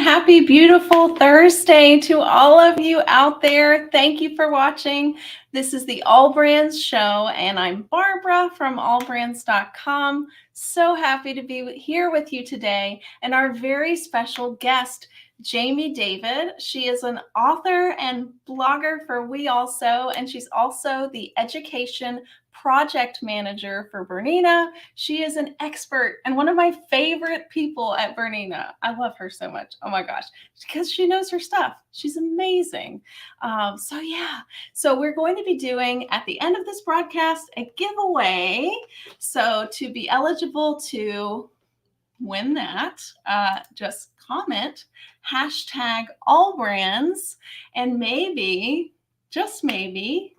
Happy, beautiful Thursday to all of you out there. Thank you for watching. This is the AllBrands show, and I'm Barbara from AllBrands.com. So happy to be here with you today, and our very special guest, Jaime David. She is an author and blogger for We Also, and she's also the education project manager for Bernina. She is an expert and one of my favorite people at Bernina. I love her so much. Oh my gosh, because she knows her stuff. She's amazing. So we're going to be doing at the end of this broadcast a giveaway. So to be eligible to win that, just comment #AllBrands, and maybe, just maybe,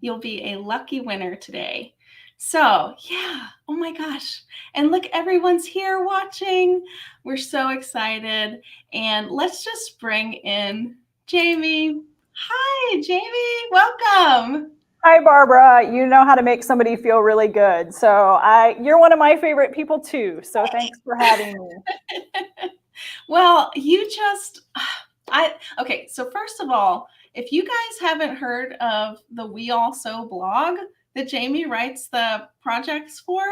you'll be a lucky winner today. So yeah, oh my gosh. And look, everyone's here watching. We're so excited. And let's just bring in Jaime. Hi, Jaime, welcome. Hi, Barbara. You know how to make somebody feel really good. So you're one of my favorite people too. So thanks for having me. Well, okay. So first of all, if you guys haven't heard of the We Also blog that Jaime writes the projects for,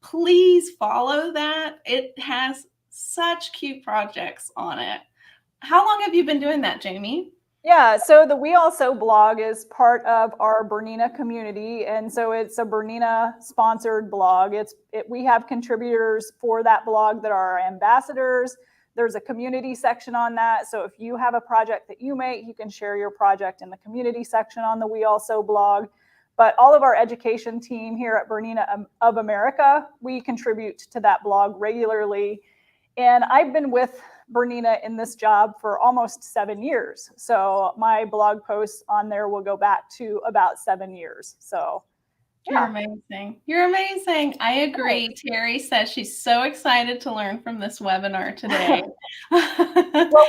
please follow that. It has such cute projects on it. How long have you been doing that, Jaime? Yeah, so the We Also blog is part of our Bernina community, and so it's a Bernina sponsored blog. We have contributors for that blog that are our ambassadors. There's a community section on that. So if you have a project that you make, you can share your project in the community section on the We Also blog. But all of our education team here at Bernina of America, we contribute to that blog regularly. And I've been with Bernina in this job for almost 7 years. So my blog posts on there will go back to about 7 years. So yeah. You're amazing. You're amazing. I agree. Nice. Terry says she's so excited to learn from this webinar today. Well,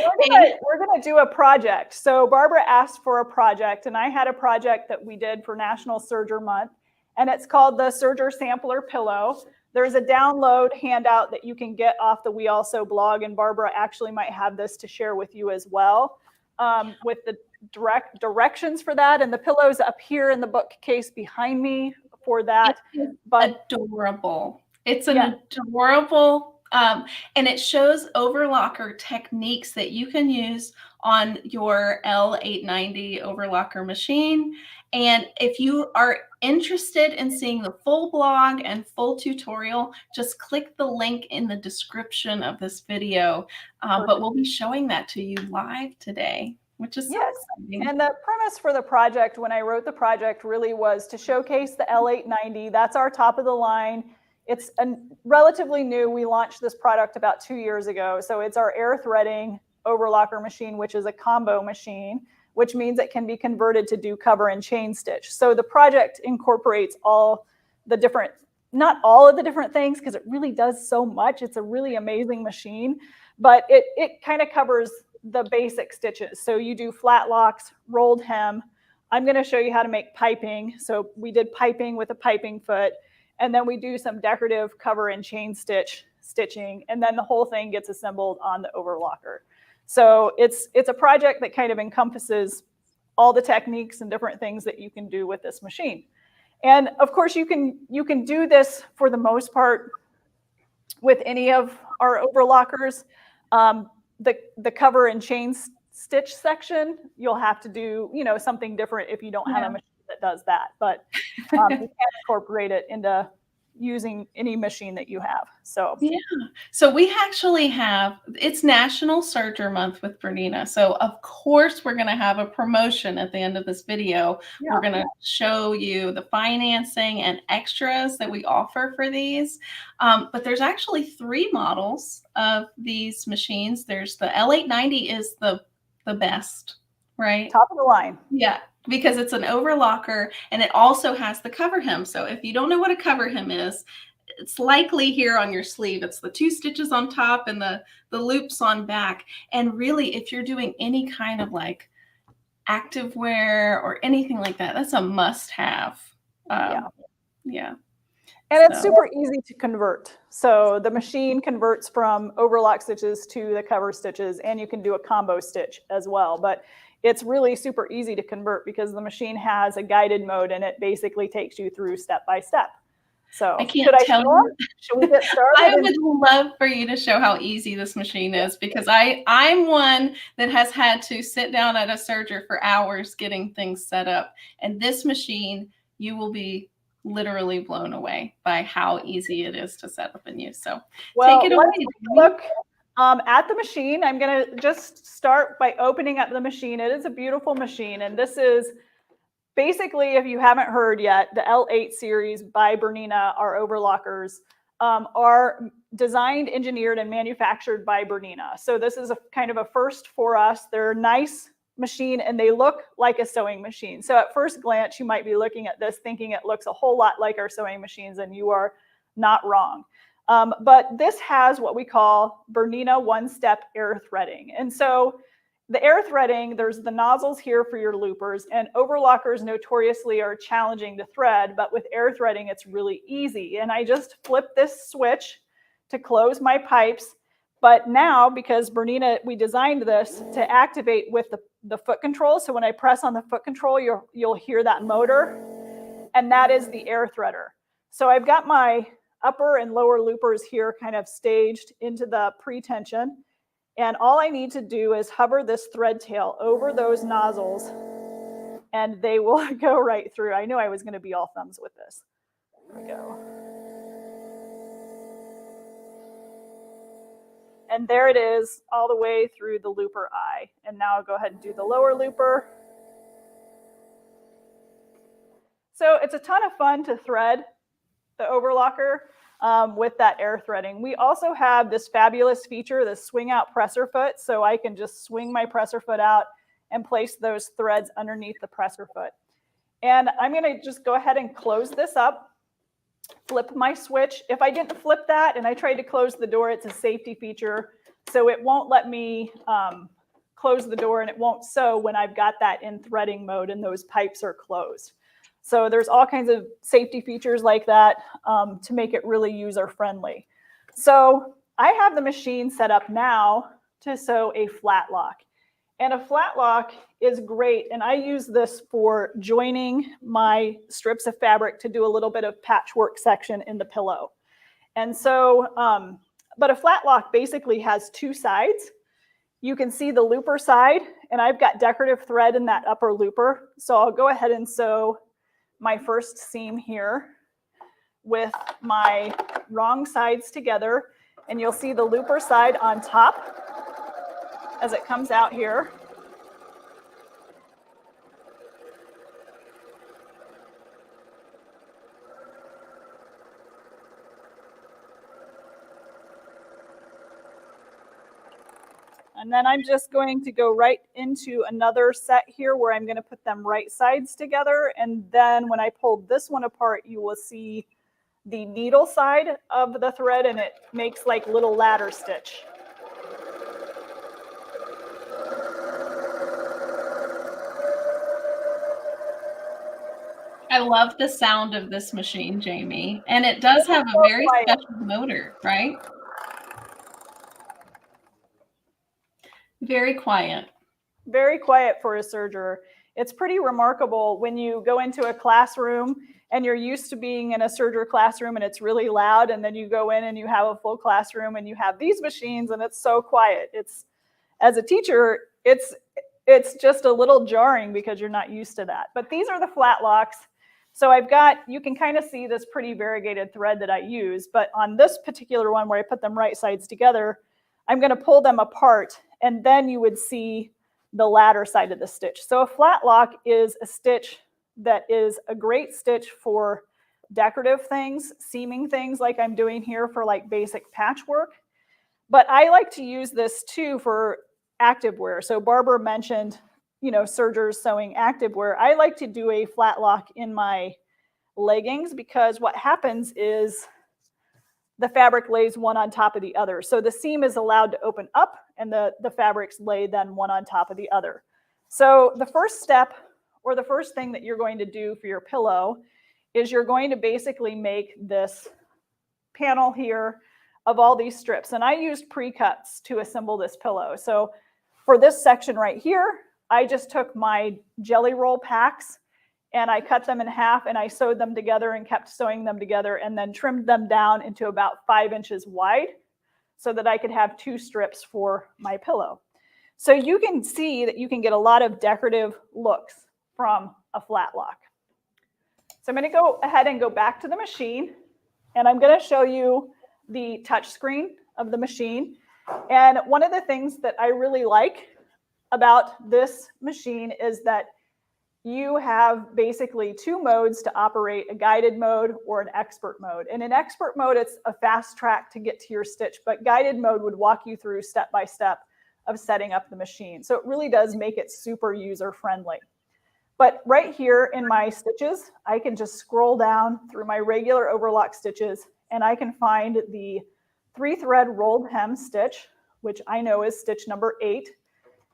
we're gonna do a project. So Barbara asked for a project, and I had a project that we did for National Serger Month, and it's called the Serger Sampler Pillow. There's a download handout that you can get off the We Also blog, and Barbara actually might have this to share with you as well, with the directions for that, and the pillows up here in the bookcase behind me for that. But adorable. It's an adorable, and it shows overlocker techniques that you can use on your L890 overlocker machine. And if you are interested in seeing the full blog and full tutorial, just click the link in the description of this video. But we'll be showing that to you live today, which is so exciting. And the premise for the project, when I wrote the project, really was to showcase the L890. That's our top of the line. It's relatively new. We launched this product about 2 years ago. So it's our air threading overlocker machine, which is a combo machine, which means it can be converted to do cover and chain stitch. So the project incorporates all the different, not all of the different things, because it really does so much. It's a really amazing machine, but it kind of covers the basic stitches. So you do flat locks, rolled hem. I'm going to show you how to make piping. So we did piping with a piping foot, and then we do some decorative cover and chain stitching, and then the whole thing gets assembled on the overlocker. So it's a project that kind of encompasses all the techniques and different things that you can do with this machine. And of course, you can do this for the most part with any of our overlockers. The cover and chain stitch section, you'll have to do, you know, something different if you don't have a machine that does that. But you can incorporate it into using any machine that you have. So yeah, so we actually have, it's National Serger Month with Bernina. So of course we're going to have a promotion at the end of this video. We're going to show you the financing and extras that we offer for these. But there's actually 3 models of these machines. There's the L890 is the best, right? Top of the line. Yeah, because it's an overlocker and it also has the cover hem. So if you don't know what a cover hem is, it's likely here on your sleeve. It's the 2 stitches on top and the loops on back. And really, if you're doing any kind of like active wear or anything like that, that's a must have. Yeah. And it's super easy to convert. So the machine converts from overlock stitches to the cover stitches, and you can do a combo stitch as well. But it's really super easy to convert because the machine has a guided mode and it basically takes you through step by step. So should we get started? I would love for you to show how easy this machine is, because I'm one that has had to sit down at a serger for hours getting things set up. And this machine, you will be literally blown away by how easy it is to set up and use. So take it away. Look at the machine. I'm going to just start by opening up the machine. It is a beautiful machine. And this is basically, if you haven't heard yet, the L8 series by Bernina, our overlockers, are designed, engineered, and manufactured by Bernina. So this is a kind of a first for us. They're a nice machine and they look like a sewing machine. So at first glance, you might be looking at this thinking it looks a whole lot like our sewing machines, and you are not wrong. But this has what we call Bernina one-step air threading. And so the air threading, there's the nozzles here for your loopers, and overlockers notoriously are challenging to thread, but with air threading, it's really easy. And I just flip this switch to close my pipes. But now, because Bernina, we designed this to activate with the foot control. So when I press on the foot control, you'll hear that motor, and that is the air threader. So I've got my upper and lower loopers here kind of staged into the pre-tension. And all I need to do is hover this thread tail over those nozzles and they will go right through. I knew I was going to be all thumbs with this. There we go. And there it is all the way through the looper eye. And now I'll go ahead and do the lower looper. So it's a ton of fun to thread the overlocker with that air threading. We also have this fabulous feature, the swing out presser foot. So I can just swing my presser foot out and place those threads underneath the presser foot. And I'm going to just go ahead and close this up, flip my switch. If I didn't flip that and I tried to close the door, it's a safety feature. So it won't let me close the door and it won't sew when I've got that in threading mode and those pipes are closed. So there's all kinds of safety features like that to make it really user friendly. So I have the machine set up now to sew a flat lock. And a flat lock is great. And I use this for joining my strips of fabric to do a little bit of patchwork section in the pillow. And so, but a flat lock basically has 2 sides. You can see the looper side, and I've got decorative thread in that upper looper. So I'll go ahead and sew my first seam here with my wrong sides together, and you'll see the looper side on top as it comes out here. And then I'm just going to go right into another set here where I'm going to put them right sides together. And then when I pull this one apart, you will see the needle side of the thread, and it makes like little ladder stitch. I love the sound of this machine, Jamie. And it does have a very special motor, right? Very quiet. Very quiet for a serger. It's pretty remarkable when you go into a classroom and you're used to being in a Serger classroom and it's really loud, and then you go in and you have a full classroom and you have these machines and it's so quiet. It's, as a teacher, it's just a little jarring because you're not used to that. But these are the flat locks. So I've got, you can kind of see this pretty variegated thread that I use, but on this particular one where I put them right sides together, I'm going to pull them apart, and then you would see the ladder side of the stitch. So a flat lock is a stitch that is a great stitch for decorative things, seaming things like I'm doing here for like basic patchwork. But I like to use this too for activewear. So Barbara mentioned, you know, Sergers sewing activewear. I like to do a flat lock in my leggings because what happens is the fabric lays one on top of the other. So the seam is allowed to open up and the fabrics lay then one on top of the other. So the first step, or the first thing that you're going to do for your pillow, is you're going to basically make this panel here of all these strips. And I used pre-cuts to assemble this pillow. So for this section right here, I just took my jelly roll packs and I cut them in half and I sewed them together and kept sewing them together and then trimmed them down into about 5 inches wide so that I could have 2 strips for my pillow. So you can see that you can get a lot of decorative looks from a flat lock. So I'm going to go ahead and go back to the machine, and I'm going to show you the touch screen of the machine. And one of the things that I really like about this machine is that you have basically 2 modes to operate: a guided mode or an expert mode. And in expert mode, it's a fast track to get to your stitch, but guided mode would walk you through step by step of setting up the machine. So it really does make it super user friendly. But right here in my stitches, I can just scroll down through my regular overlock stitches and I can find the 3-thread rolled hem stitch, which I know is stitch number 8,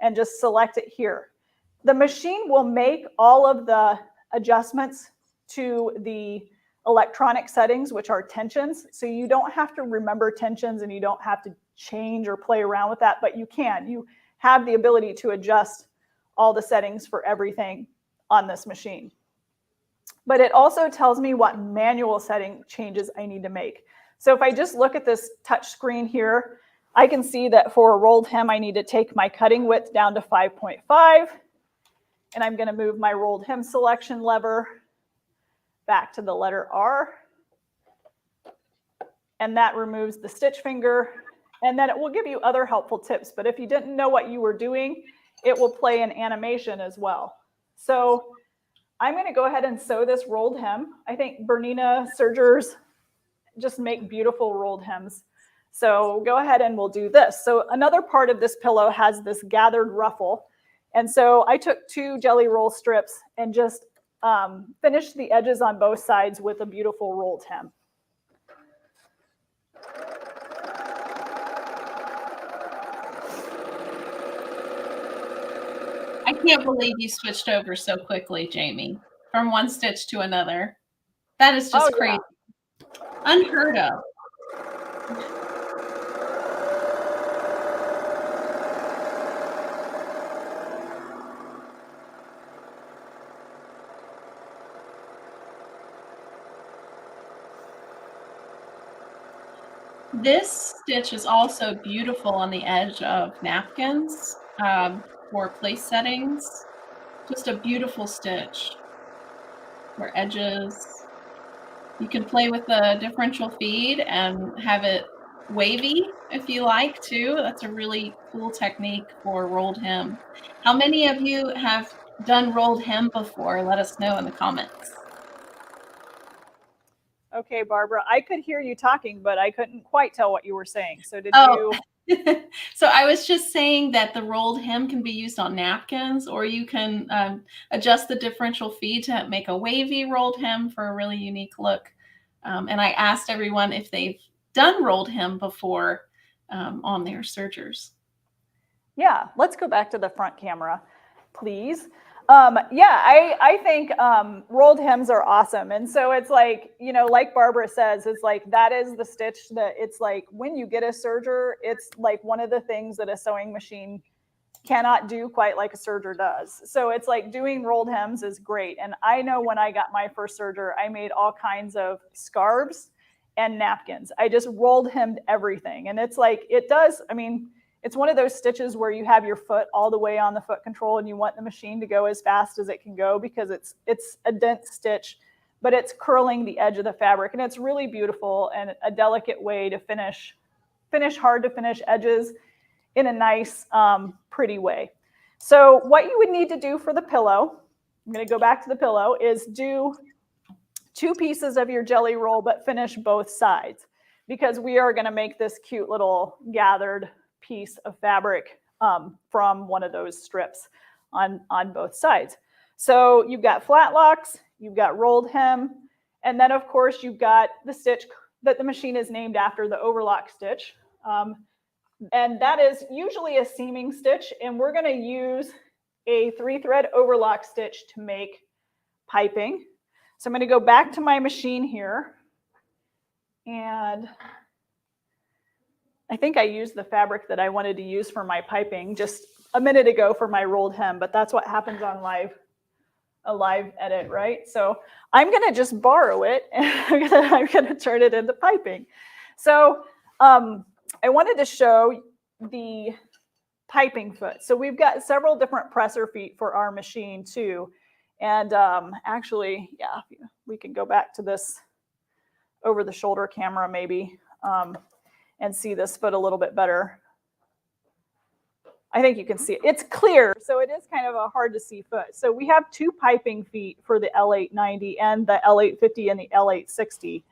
and just select it here. The machine will make all of the adjustments to the electronic settings, which are tensions. So you don't have to remember tensions and you don't have to change or play around with that, but you can. You have the ability to adjust all the settings for everything on this machine. But it also tells me what manual setting changes I need to make. So if I just look at this touch screen here, I can see that for a rolled hem, I need to take my cutting width down to 5.5. And I'm going to move my rolled hem selection lever back to the letter R. And that removes the stitch finger. And then it will give you other helpful tips. But if you didn't know what you were doing, it will play an animation as well. So I'm going to go ahead and sew this rolled hem. I think Bernina Sergers just make beautiful rolled hems. So go ahead and we'll do this. So another part of this pillow has this gathered ruffle. And so I took 2 jelly roll strips and just finished the edges on both sides with a beautiful rolled hem. I can't believe you switched over so quickly, Jamie, from one stitch to another. That is just crazy. Yeah. Unheard of. This stitch is also beautiful on the edge of napkins for place settings. Just a beautiful stitch for edges. You can play with the differential feed and have it wavy if you like too. That's a really cool technique for rolled hem. How many of you have done rolled hem before? Let us know in the comments. Okay, Barbara, I could hear you talking, but I couldn't quite tell what you were saying. So did you? So I was just saying that the rolled hem can be used on napkins, or you can adjust the differential feed to make a wavy rolled hem for a really unique look. And I asked everyone if they've done rolled hem before on their Sergers. Yeah, let's go back to the front camera, please. Yeah, I think rolled hems are awesome. And so it's like, you know, like Barbara says, it's like that is the stitch that it's like when you get a serger, it's like one of the things that a sewing machine cannot do quite like a serger does. So it's like doing rolled hems is great. And I know when I got my first serger, I made all kinds of scarves and napkins. I just rolled hemmed everything. And it's like, it does, I mean, it's one of those stitches where you have your foot all the way on the foot control and you want the machine to go as fast as it can go because it's a dense stitch, but it's curling the edge of the fabric. And it's really beautiful and a delicate way to finish hard to finish edges in a nice, pretty way. So what you would need to do for the pillow, I'm going to go back to the pillow, is do 2 pieces of your jelly roll, but finish both sides because we are going to make this cute little gathered piece of fabric from one of those strips on both sides. So you've got flat locks, you've got rolled hem, and then of course you've got the stitch that the machine is named after, the Overlock Stitch. And that is usually a seaming stitch, and we're going to use a 3-thread overlock stitch to make piping. So I'm going to go back to my machine here, and I think I used the fabric that I wanted to use for my piping just a minute ago for my rolled hem, but that's what happens on a live edit, right? So I'm going to just borrow it, and I'm going to turn it into piping. So I wanted to show the piping foot. So we've got several different presser feet for our machine too. And actually, yeah, we can go back to this over the shoulder camera maybe and see this foot a little bit better. I think you can see it. It's clear, so it is kind of a hard to see foot. So we have 2 piping feet for the L890 and the L850 and the L860.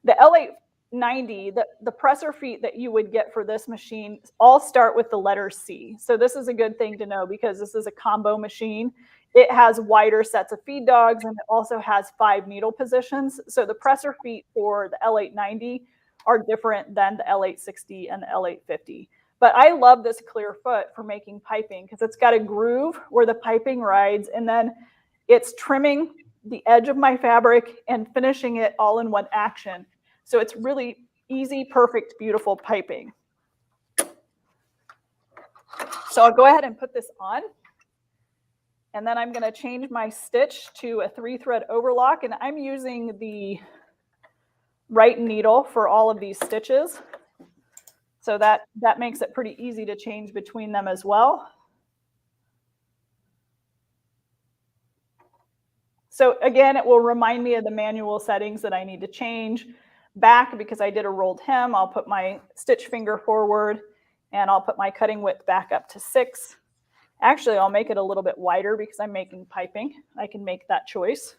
The L890, the presser feet that you would get for this machine all start with the letter C. So this is a good thing to know because this is a combo machine. It has wider sets of feed dogs and it also has 5 needle positions. So the presser feet for the L890 are different than the L860 and the L850. But I love this clear foot for making piping because it's got a groove where the piping rides, and then it's trimming the edge of my fabric and finishing it all in one action. So it's really easy, perfect, beautiful piping. So I'll go ahead and put this on. And then I'm going to change my stitch to a 3-thread overlock. And I'm using the right needle for all of these stitches. So that makes it pretty easy to change between them as well. So again, it will remind me of the manual settings that I need to change. Back, because I did a rolled hem, I'll put my stitch finger forward and I'll put my cutting width back up to 6. Actually, I'll make it a little bit wider because I'm making piping. I can make that choice.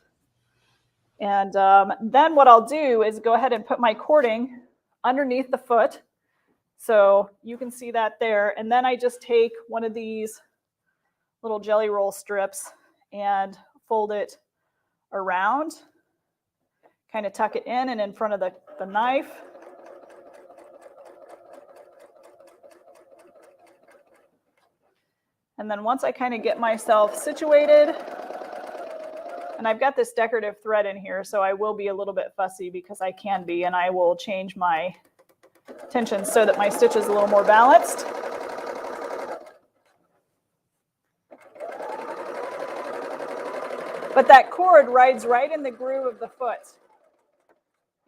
And then what I'll do is go ahead and put my cording underneath the foot. So you can see that there. And then I just take one of these little jelly roll strips and fold it around, kind of tuck it in and in front of the knife. And then once I kind of get myself situated, and I've got this decorative thread in here, so I will be a little bit fussy because I can be, and I will change my tension so that my stitch is a little more balanced. But that cord rides right in the groove of the foot.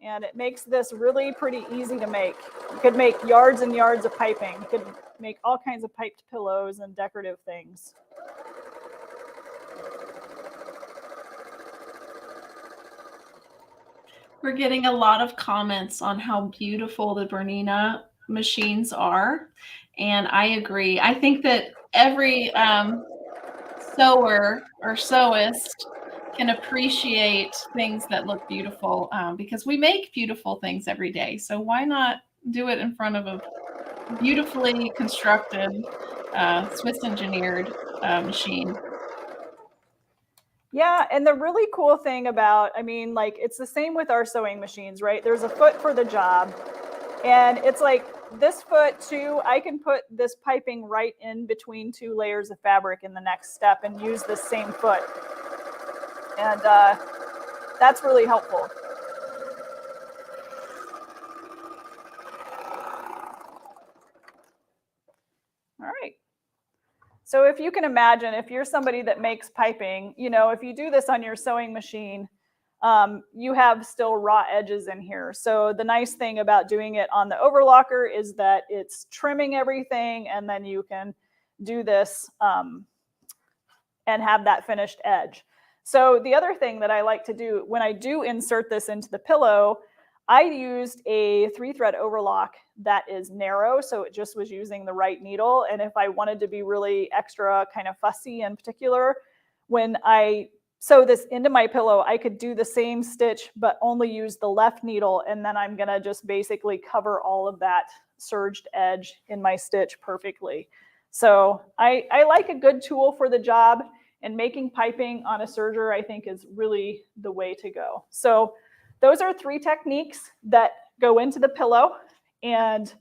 And it makes this really pretty easy to make. You could make yards and yards of piping. You could make all kinds of piped pillows and decorative things. We're getting a lot of comments on how beautiful the Bernina machines are. And I agree. I think that every sewer or sewist can appreciate things that look beautiful because we make beautiful things every day. So why not do it in front of a beautifully constructed, Swiss engineered machine? Yeah, and the really cool thing about, I mean, like, it's the same with our sewing machines, right? There's a foot for the job. And it's like this foot too, I can put this piping right in between 2 layers of fabric in the next step and use the same foot. And that's really helpful. All right. So if you can imagine, if you're somebody that makes piping, you know, if you do this on your sewing machine, you have still raw edges in here. So the nice thing about doing it on the overlocker is that it's trimming everything, and then you can do this and have that finished edge. So the other thing that I like to do when I do insert this into the pillow, I used a 3-thread overlock that is narrow, so it just was using the right needle. And if I wanted to be really extra kind of fussy in particular, when I sew this into my pillow, I could do the same stitch, but only use the left needle. And then I'm gonna just basically cover all of that serged edge in my stitch perfectly. So I like a good tool for the job, and making piping on a serger, I think, is really the way to go. So those are 3 techniques that go into the pillow. And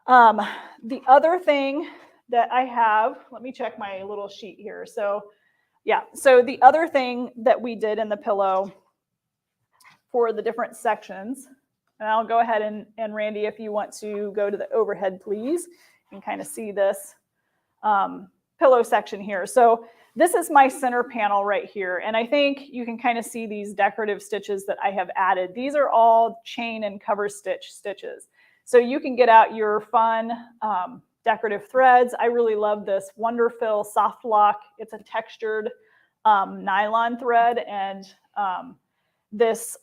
the other thing that I have, let me check my little sheet here. So yeah, so the other thing that we did in the pillow for the different sections, and I'll go ahead and Randy, if you want to go to the overhead, please, you can kind of see this pillow section here. So this is my center panel right here. And I think you can kind of see these decorative stitches that I have added. These are all chain and cover stitch stitches. So you can get out your fun decorative threads. I really love this Wonderfill Soft Lock. It's a textured nylon thread. And this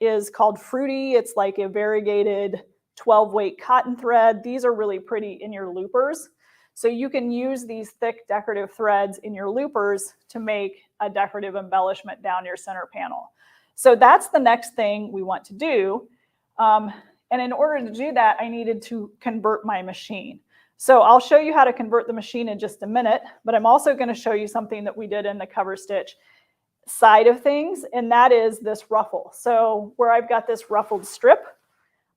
is called Fruity. It's like a variegated 12-weight cotton thread. These are really pretty in your loopers. So you can use these thick decorative threads in your loopers to make a decorative embellishment down your center panel. So that's the next thing we want to do. And in order to do that, I needed to convert my machine. So I'll show you how to convert the machine in just a minute, but I'm also going to show you something that we did in the cover stitch side of things, and that is this ruffle. So where I've got this ruffled strip,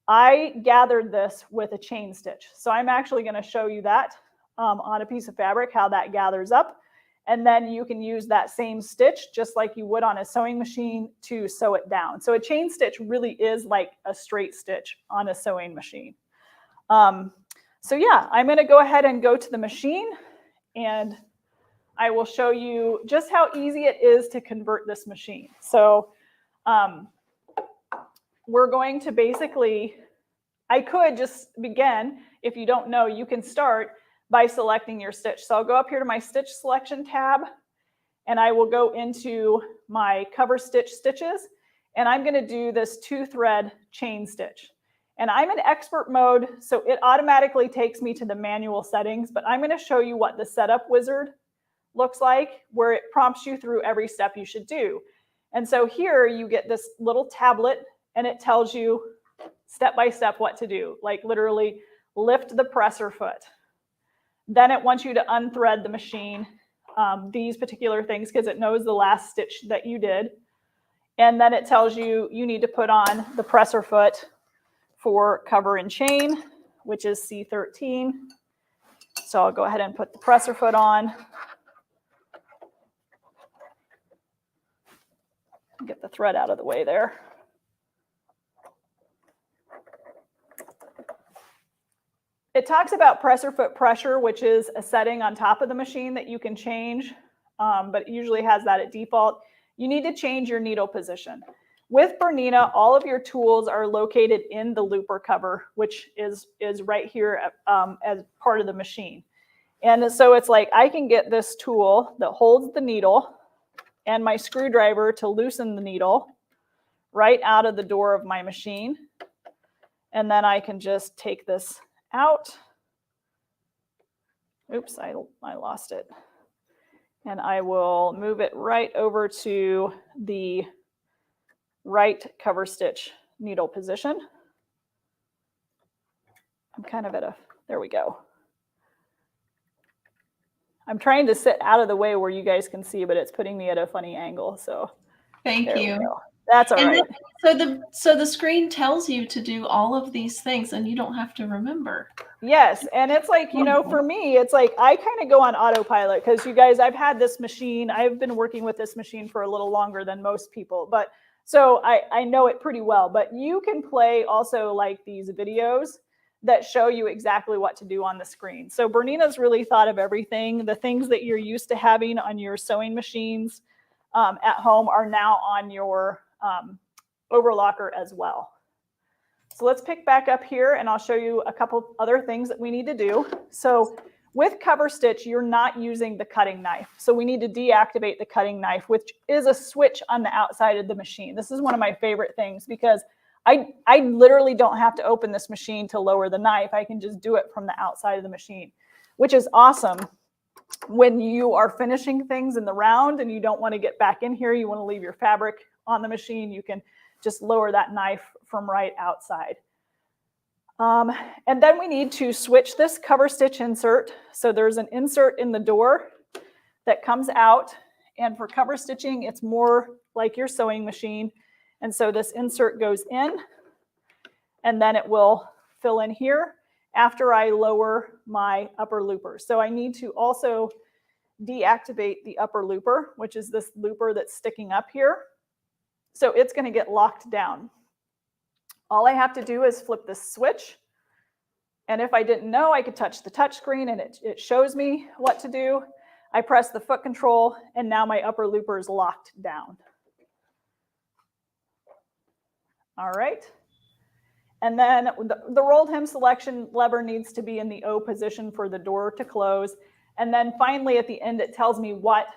I gathered this with a chain stitch. So I'm actually going to show you that on a piece of fabric, how that gathers up. And then you can use that same stitch just like you would on a sewing machine to sew it down. So a chain stitch really is like a straight stitch on a sewing machine. So yeah, I'm going to go ahead and go to the machine, and I will show you just how easy it is to convert this machine. So we're going to basically, I could just begin, if you don't know, you can start by selecting your stitch. So I'll go up here to my stitch selection tab, and I will go into my cover stitch stitches, and I'm going to do this 2-thread chain stitch. And I'm in expert mode, so it automatically takes me to the manual settings, but I'm going to show you what the setup wizard looks like, where it prompts you through every step you should do. And so here you get this little tablet, and it tells you step by step what to do, like literally lift the presser foot. Then it wants you to unthread the machine, these particular things, because it knows the last stitch that you did. And then it tells you you need to put on the presser foot for cover and chain, which is C13. So I'll go ahead and put the presser foot on. Get the thread out of the way there. It talks about presser foot pressure, which is a setting on top of the machine that you can change, but it usually has that at default. You need to change your needle position. With Bernina, all of your tools are located in the looper cover, which is right here as part of the machine. And so it's like I can get this tool that holds the needle and my screwdriver to loosen the needle right out of the door of my machine. And then I can just take this out. Oops, I lost it. And I will move it right over to the right cover stitch needle position. I'm kind of at a, there we go. I'm trying to sit out of the way where you guys can see, but it's putting me at a funny angle. So Thank you. That's all right. So the screen tells you to do all of these things, and you don't have to remember. Yes, and it's like, you know, for me, it's like I kind of go on autopilot because you guys, I've had this machine. I've been working with this machine for a little longer than most people, but so I know it pretty well. But you can play also like these videos that show you exactly what to do on the screen. So Bernina's really thought of everything. The things that you're used to having on your sewing machines at home are now on your overlocker as well. So let's pick back up here and I'll show you a couple other things that we need to do. So with cover stitch, you're not using the cutting knife. So we need to deactivate the cutting knife, which is a switch on the outside of the machine. This is one of my favorite things because I literally don't have to open this machine to lower the knife. I can just do it from the outside of the machine, which is awesome when you are finishing things in the round and you don't want to get back in here. You want to leave your fabric on the machine. You can just lower that knife from right outside. And then we need to switch this cover stitch insert. So there's an insert in the door that comes out. And for cover stitching, it's more like your sewing machine. And so this insert goes in and then it will fill in here after I lower my upper looper. So I need to also deactivate the upper looper, which is this looper that's sticking up here. So it's going to get locked down. All I have to do is flip this switch. And if I didn't know, I could touch the touch screen and it shows me what to do. I press the foot control and now my upper looper is locked down. All right. And then the rolled hem selection lever needs to be in the O position for the door to close. And then finally at the end, it tells me what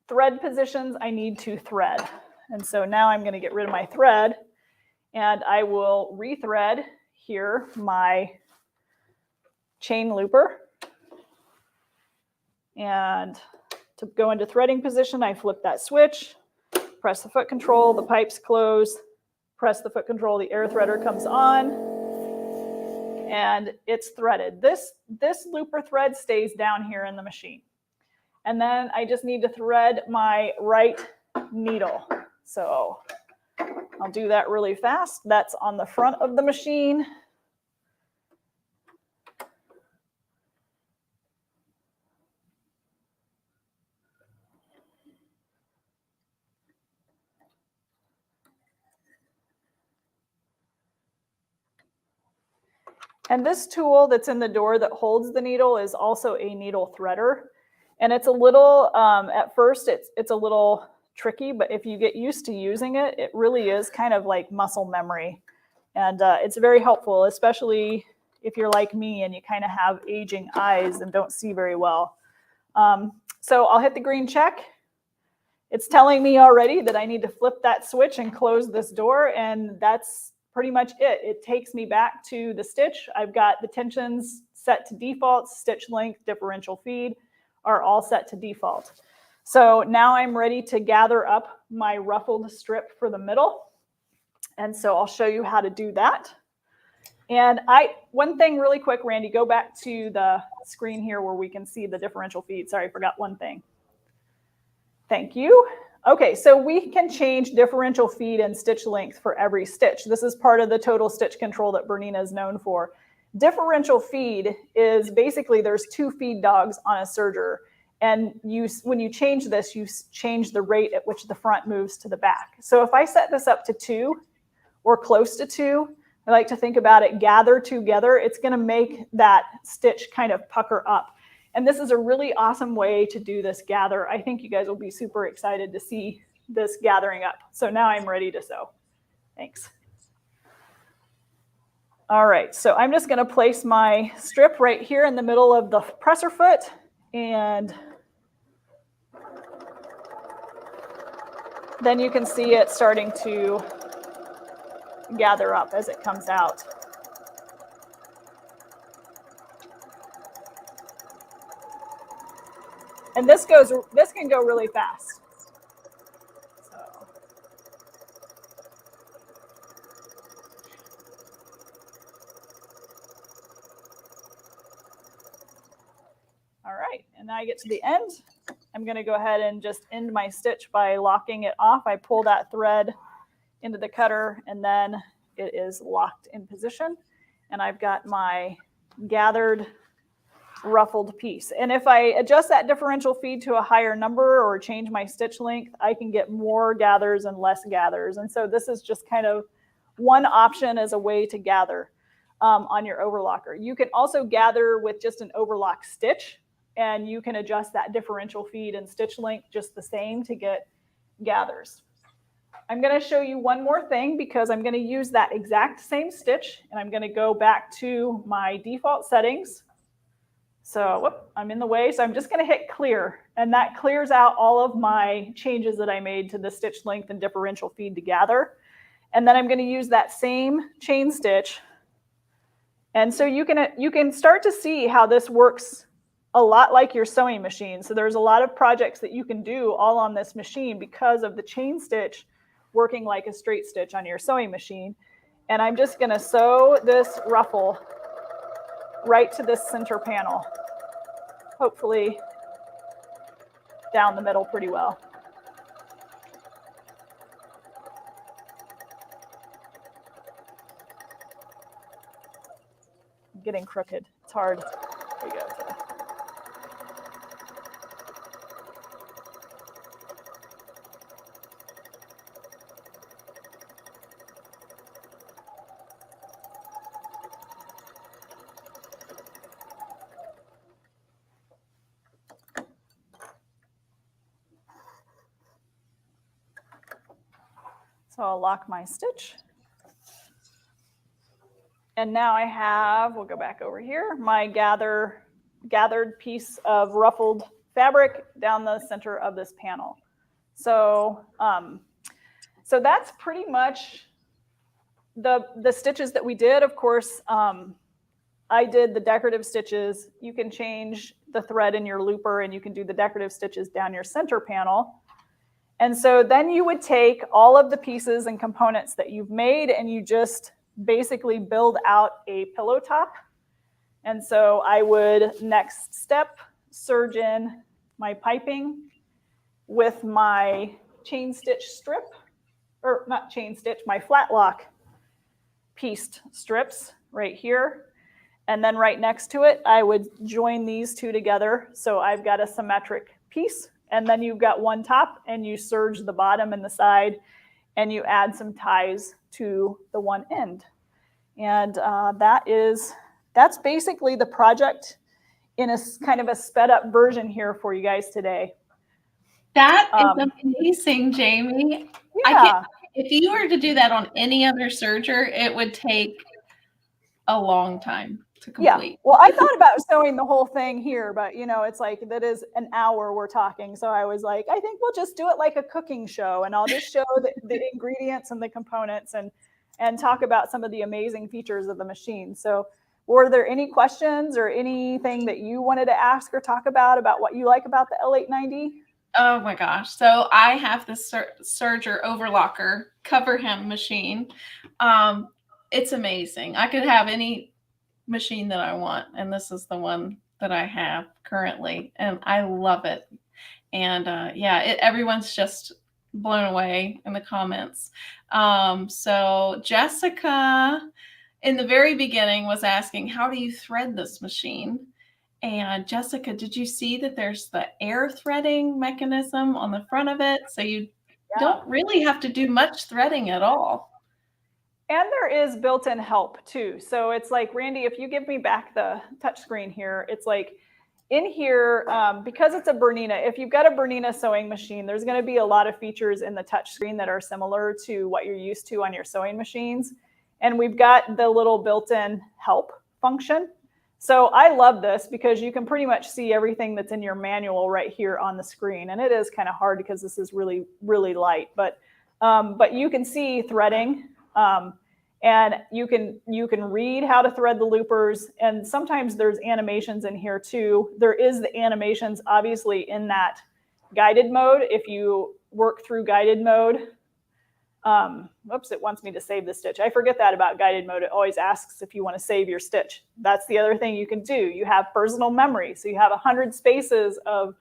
thread positions I need to thread. And so now I'm going to get rid of my thread and I will rethread here my chain looper. And to go into threading position, I flip that switch, press the foot control, the pipes close, press the foot control, the air threader comes on, and it's threaded. This looper thread stays down here in the machine. And then I just need to thread my right needle. So I'll do that really fast. That's on the front of the machine. And this tool that's in the door that holds the needle is also a needle threader. And it's a little, at first it's a little tricky, but if you get used to using it, it really is kind of like muscle memory. And it's very helpful, especially if you're like me and you kind of have aging eyes and don't see very well. So I'll hit the green check. It's telling me already that I need to flip that switch and close this door, and that's pretty much it. It takes me back to the stitch. I've got the tensions set to default, stitch length, differential feed are all set to default. So now I'm ready to gather up my ruffled strip for the middle. And so I'll show you how to do that. And one thing really quick, Randy, go back to the screen here where we can see the differential feed. Sorry, I forgot one thing. Thank you. Okay, so we can change differential feed and stitch length for every stitch. This is part of the total stitch control that Bernina is known for. Differential feed is basically there's two feed dogs on a serger. And when you change this, you change the rate at which the front moves to the back. So if I set this up to 2 or close to 2, I like to think about it gather together. It's going to make that stitch kind of pucker up. And this is a really awesome way to do this gather. I think you guys will be super excited to see this gathering up. So now I'm ready to sew. Thanks. All right, so I'm just going to place my strip right here in the middle of the presser foot, and then you can see it starting to gather up as it comes out. And this can go really fast. So. All right, and now I get to the end. I'm going to go ahead and just end my stitch by locking it off. I pull that thread into the cutter and then it is locked in position. And I've got my gathered ruffled piece. And if I adjust that differential feed to a higher number or change my stitch length, I can get more gathers and less gathers. And so this is just kind of one option as a way to gather on your overlocker. You can also gather with just an overlock stitch, and you can adjust that differential feed and stitch length just the same to get gathers. I'm going to show you one more thing because I'm going to use that exact same stitch, and I'm going to go back to my default settings. So whoop, I'm in the way. So I'm just going to hit clear, and that clears out all of my changes that I made to the stitch length and differential feed to gather. And then I'm going to use that same chain stitch. And so you can start to see how this works a lot like your sewing machine. So there's a lot of projects that you can do all on this machine because of the chain stitch working like a straight stitch on your sewing machine. And I'm just going to sew this ruffle right to this center panel, hopefully down the middle pretty well. I'm getting crooked. It's hard. There you go. So I'll lock my stitch. And now I have, we'll go back over here, my gathered piece of ruffled fabric down the center of this panel. So, so that's pretty much the stitches that we did. Of course, I did the decorative stitches. You can change the thread in your looper, and you can do the decorative stitches down your center panel. And so then you would take all of the pieces and components that you've made, and you just basically build out a pillow top. And so I would next step serge in my piping with my chain stitch strip, or not chain stitch, my flat lock pieced strips right here. And then right next to it, I would join these two together. So I've got a symmetric piece. And then you've got one top, and you serge the bottom and the side, and you add some ties to the one end. And that's basically the project in a kind of a sped up version here for you guys today. That is amazing, Jamie. Yeah. If you were to do that on any other serger, it would take a long time to complete. Yeah. Well, I thought about sewing the whole thing here, but you know, it's like that is an hour we're talking. So I was like, I think we'll just do it like a cooking show, and I'll just show the ingredients and the components and talk about some of the amazing features of the machine. So were there any questions or anything that you wanted to ask or talk about what you like about the L890? Oh my gosh. So I have this Serger overlocker cover hem machine. It's amazing. I could have any machine that I want, and this is the one that I have currently, and I love it. And yeah, everyone's just blown away in the comments. So Jessica in the very beginning was asking, how do you thread this machine? And Jessica, did you see that there's the air threading mechanism on the front of it? So you don't really have to do much threading at all. And there is built-in help too. So it's like, Randy, if you give me back the touch screen here, it's like in here, because it's a Bernina, if you've got a Bernina sewing machine, there's going to be a lot of features in the touch screen that are similar to what you're used to on your sewing machines. And we've got the little built-in help function. So I love this because you can pretty much see everything that's in your manual right here on the screen. And it is kind of hard because this is really, really light, but you can see threading. And you can read how to thread the loopers, and sometimes there's animations in here too. There is the animations obviously in that guided mode. If you work through guided mode, oops, it wants me to save the stitch. I forget that about guided mode. It always asks if you want to save your stitch. That's the other thing you can do. You have personal memory. So you have 100 spaces of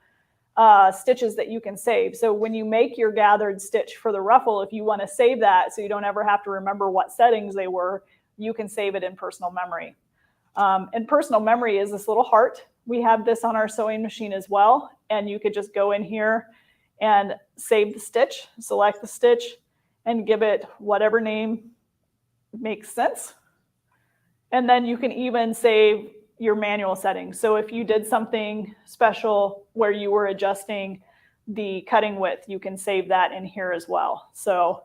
stitches that you can save. So when you make your gathered stitch for the ruffle, if you want to save that so you don't ever have to remember what settings they were, you can save it in personal memory. And personal memory is this little heart. We have this on our sewing machine as well. And you could just go in here and save the stitch, select the stitch, and give it whatever name makes sense. And then you can even save your manual settings. So if you did something special where you were adjusting the cutting width, you can save that in here as well. So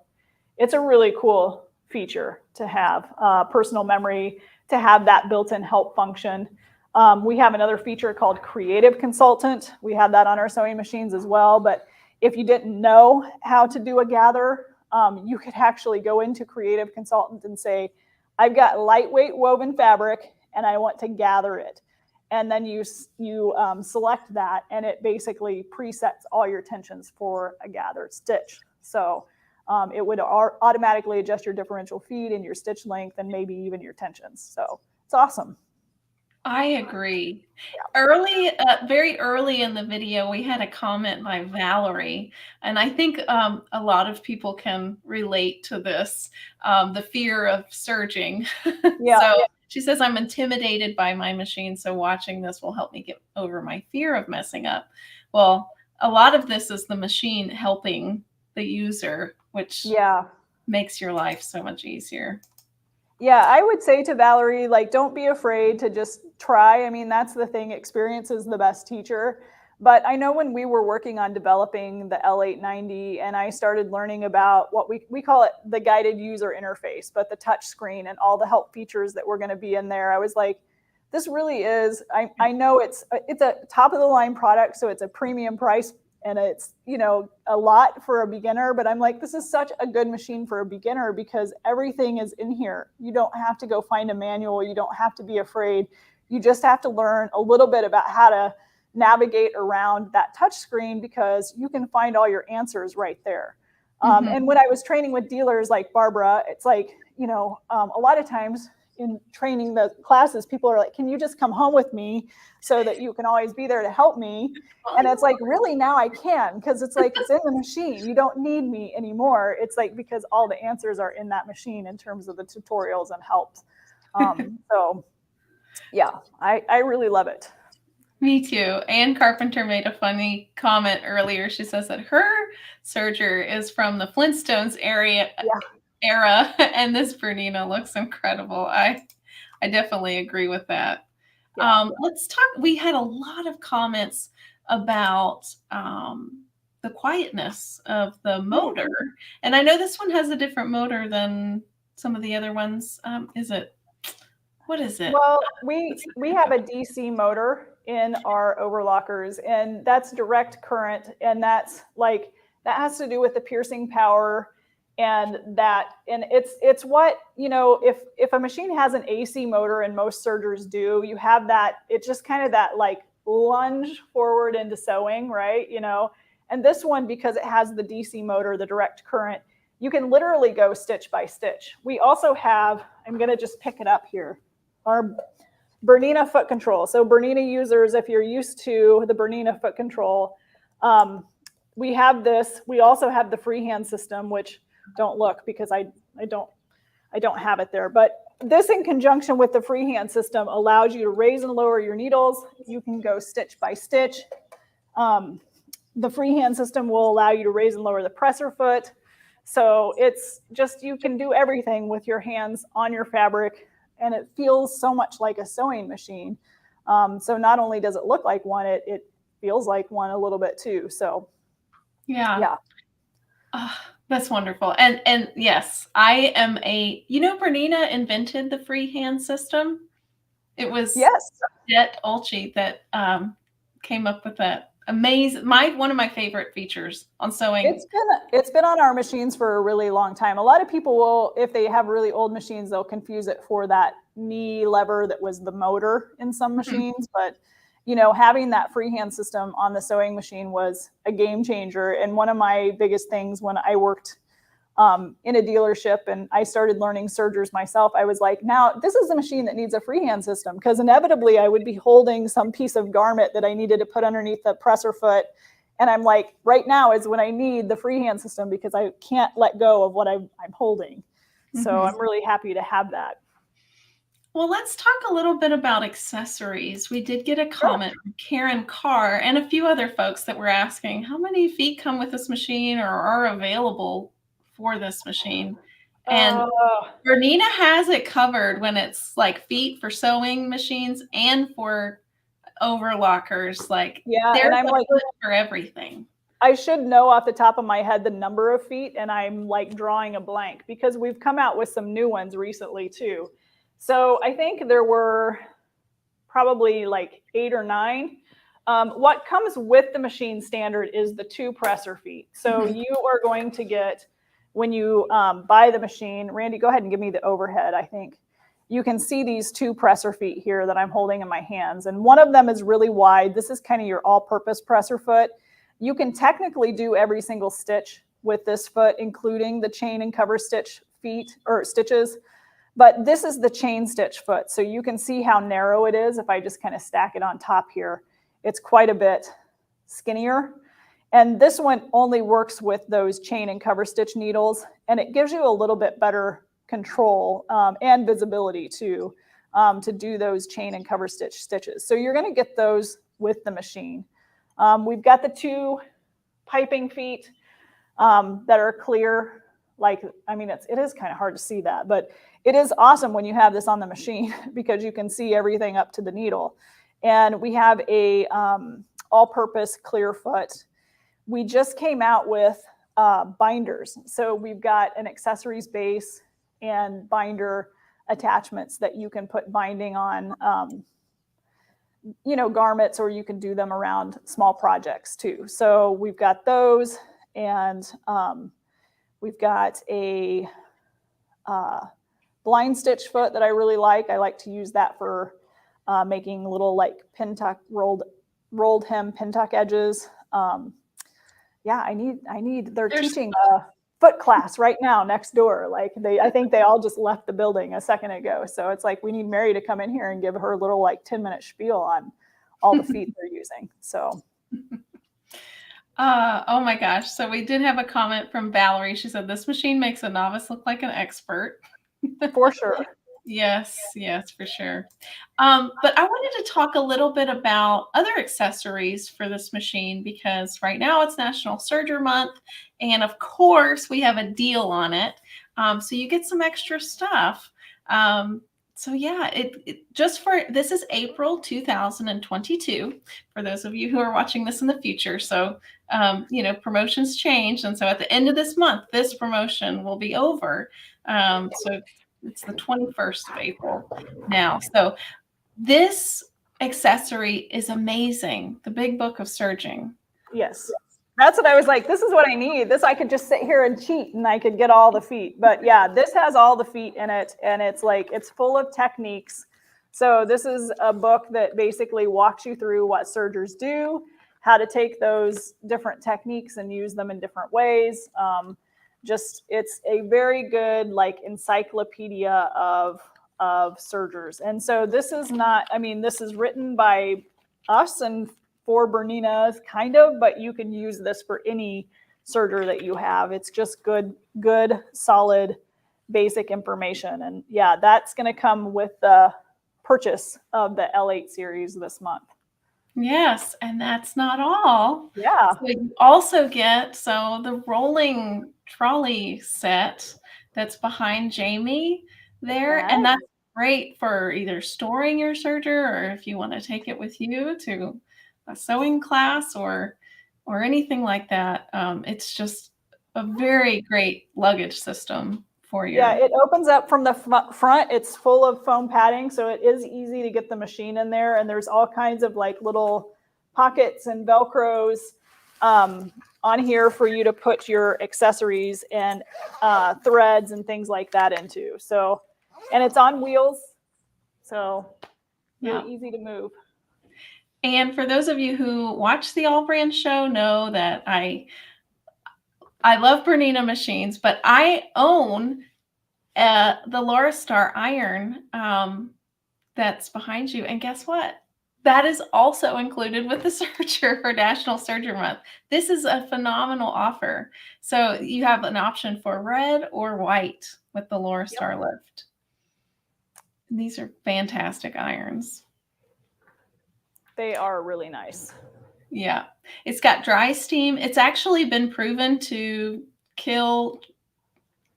it's a really cool feature to have personal memory, to have that built-in help function. We have another feature called Creative Consultant. We have that on our sewing machines as well. But if you didn't know how to do a gather, you could actually go into Creative Consultant and say, I've got lightweight woven fabric and I want to gather it. And then you select that, and it basically presets all your tensions for a gathered stitch. So it would automatically adjust your differential feed and your stitch length and maybe even your tensions. So it's awesome. I agree. Yeah. Very early in the video, we had a comment by Valerie, and I think a lot of people can relate to this, the fear of surging. Yeah. So she says, I'm intimidated by my machine, so watching this will help me get over my fear of messing up. Well, a lot of this is the machine helping the user, which makes your life so much easier. Yeah, I would say to Valerie, like, don't be afraid to just try. I mean, that's the thing. Experience is the best teacher. But I know when we were working on developing the L890 and I started learning about what we call it the guided user interface, but the touch screen and all the help features that were going to be in there, I was like, this really is, I know it's a top of the line product, so it's a premium price and it's, you know, a lot for a beginner, but I'm like, this is such a good machine for a beginner because everything is in here. You don't have to go find a manual. You don't have to be afraid. You just have to learn a little bit about how to navigate around that touch screen because you can find all your answers right there. And when I was training with dealers like Barbara, it's like, you know, a lot of times in training the classes, people are like, can you just come home with me so that you can always be there to help me? And it's like, really, now I can, because it's like, it's in the machine. You don't need me anymore. It's like, because all the answers are in that machine in terms of the tutorials and helps. So yeah, I really love it. Me too. Ann Carpenter made a funny comment earlier. She says that her serger is from the Flintstones era, and this Bernina looks incredible. I definitely agree with that. Let's talk. We had a lot of comments about the quietness of the motor, and I know this one has a different motor than some of the other ones. What is it? Well, we have a DC motor in our overlockers, and that's direct current, and that's like, that has to do with the piercing power, and it's what, you know, if a machine has an AC motor, and most sergers do, you have that, it's just kind of that like lunge forward into sewing, right? You know, and this one, because it has the DC motor, the direct current, you can literally go stitch by stitch. We also have, I'm going to just pick it up here, our Bernina foot control. So Bernina users, if you're used to the Bernina foot control, we have this. We also have the freehand system, which don't look because I don't have it there. But this, in conjunction with the freehand system, allows you to raise and lower your needles. You can go stitch by stitch. The freehand system will allow you to raise and lower the presser foot. So it's just, you can do everything with your hands on your fabric, and it feels so much like a sewing machine. So not only does it look like one, it feels like one a little bit too. So yeah. That's wonderful. And yes, I am Bernina invented the freehand system. It was Jet Olchi that came up with that. Amazing. One of my favorite features on sewing. It's been on our machines for a really long time. A lot of people will, if they have really old machines, they'll confuse it for that knee lever that was the motor in some machines. But, you know, having that freehand system on the sewing machine was a game changer. And one of my biggest things when I worked in a dealership and I started learning sergers myself, I was like, now this is a machine that needs a freehand system, because inevitably I would be holding some piece of garment that I needed to put underneath the presser foot. And I'm like, right now is when I need the freehand system because I can't let go of what I'm holding. So I'm really happy to have that. Well, let's talk a little bit about accessories. We did get a comment from Karen Carr and a few other folks that were asking how many feet come with this machine or are available for this machine. And Oh, Bernina has it covered when it's like feet for sewing machines and for overlockers. Like yeah. there's And I'm a like, foot for everything. I should know off the top of my head the number of feet, and I'm like drawing a blank because we've come out with some new ones recently too. So I think there were probably like 8 or 9. What comes with the machine standard is the 2 presser feet. So Mhm. you are going to get, when you buy the machine, Randy, go ahead and give me the overhead, I think. You can see these 2 presser feet here that I'm holding in my hands. And one of them is really wide. This is kind of your all-purpose presser foot. You can technically do every single stitch with this foot, including the chain and cover stitch feet or stitches. But this is the chain stitch foot. So you can see how narrow it is. If I just kind of stack it on top here, it's quite a bit skinnier. And this one only works with those chain and cover stitch needles. And it gives you a little bit better control and visibility too, to do those chain and cover stitch stitches. So you're going to get those with the machine. We've got the 2 piping feet that are clear. Like, I mean, it is kind of hard to see that, but it is awesome when you have this on the machine because you can see everything up to the needle. And we have a all-purpose clear foot. We just came out with binders. So we've got an accessories base and binder attachments that you can put binding on, garments, or you can do them around small projects too. So we've got those, and we've got a blind stitch foot that I really like. I like to use that for making little like pin tuck rolled hem pin tuck edges. Yeah, they're teaching a foot class right now next door. Like I think they all just left the building a second ago. So it's like we need Mary to come in here and give her a little like 10-minute spiel on all the feet they're using. So. Oh my gosh. So we did have a comment from Valerie. She said, this machine makes a novice look like an expert. For sure. Yes, for sure. But I wanted to talk a little bit about other accessories for this machine because right now it's National Serger Month. And of course, we have a deal on it. So you get some extra stuff. So yeah, this is April 2022 for those of you who are watching this in the future. So, promotions change. And so at the end of this month, this promotion will be over. So it's the 21st of April now. So this accessory is amazing. The Big Book of Serging. Yes. That's what I was like, this is what I need. This, I could just sit here and cheat and I could get all the feet. But yeah, this has all the feet in it. And it's full of techniques. So this is a book that basically walks you through what sergers do, how to take those different techniques and use them in different ways. It's a very good like encyclopedia of sergers. And so this is this is written by us and for Bernina kind of, but you can use this for any serger that you have. It's just good, solid, basic information. And yeah, that's going to come with the purchase of the L8 series this month. Yes, and that's not all. Yeah. So you also get the rolling trolley set that's behind Jamie there, Yes. and that's great for either storing your serger or if you want to take it with you to a sewing class or anything like that. It's just a very great luggage system for you. Yeah, it opens up from the front. It's full of foam padding, so it is easy to get the machine in there. And there's all kinds of like little pockets and Velcros on here for you to put your accessories and threads and things like that into. So, and it's on wheels, so really easy to move. And for those of you who watch the AllBrands show know that I love Bernina machines, but I own the Laura Star iron that's behind you. And guess what? That is also included with the Serger for National Serger Month. This is a phenomenal offer. So you have an option for red or white with the Laura Star lift. And these are fantastic irons. They are really nice. Yeah. It's got dry steam. It's actually been proven to kill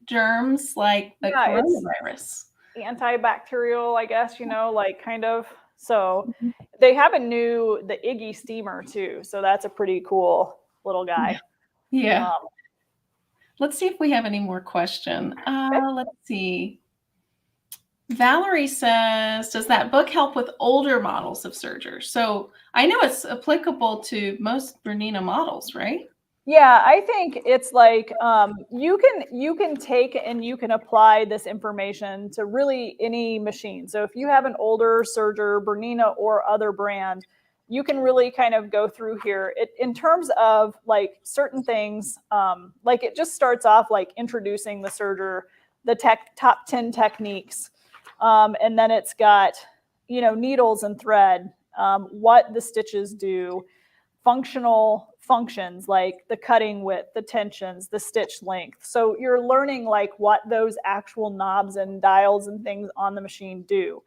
germs like the Yeah, it's coronavirus. antibacterial, I guess, like kind of. So they have the Iggy steamer too. So that's a pretty cool little guy. Yeah. Um, Let's see if we have any more question. okay. Let's see. Valerie says, does that book help with older models of Sergers? So I know it's applicable to most Bernina models, right? Yeah, I think it's like you can take and you can apply this information to really any machine. So if you have an older Serger, Bernina, or other brand, you can really kind of go through here. In terms of like certain things, like it just starts off like introducing the Serger, the top 10 techniques, and then it's got needles and thread, what the stitches do, functional functions like the cutting width, the tensions, the stitch length. So you're learning like what those actual knobs and dials and things on the machine do.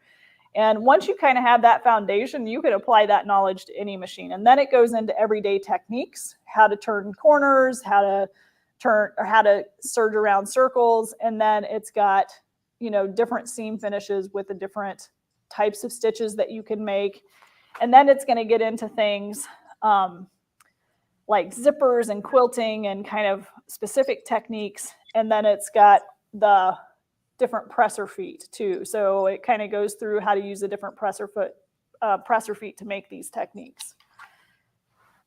And once you kind of have that foundation, you can apply that knowledge to any machine. And then it goes into everyday techniques, how to turn corners, how to serge around circles. And then it's got, different seam finishes with the different types of stitches that you can make. And then it's going to get into things like zippers and quilting and kind of specific techniques. And then it's got the different presser feet too. So it kind of goes through how to use a different presser feet to make these techniques.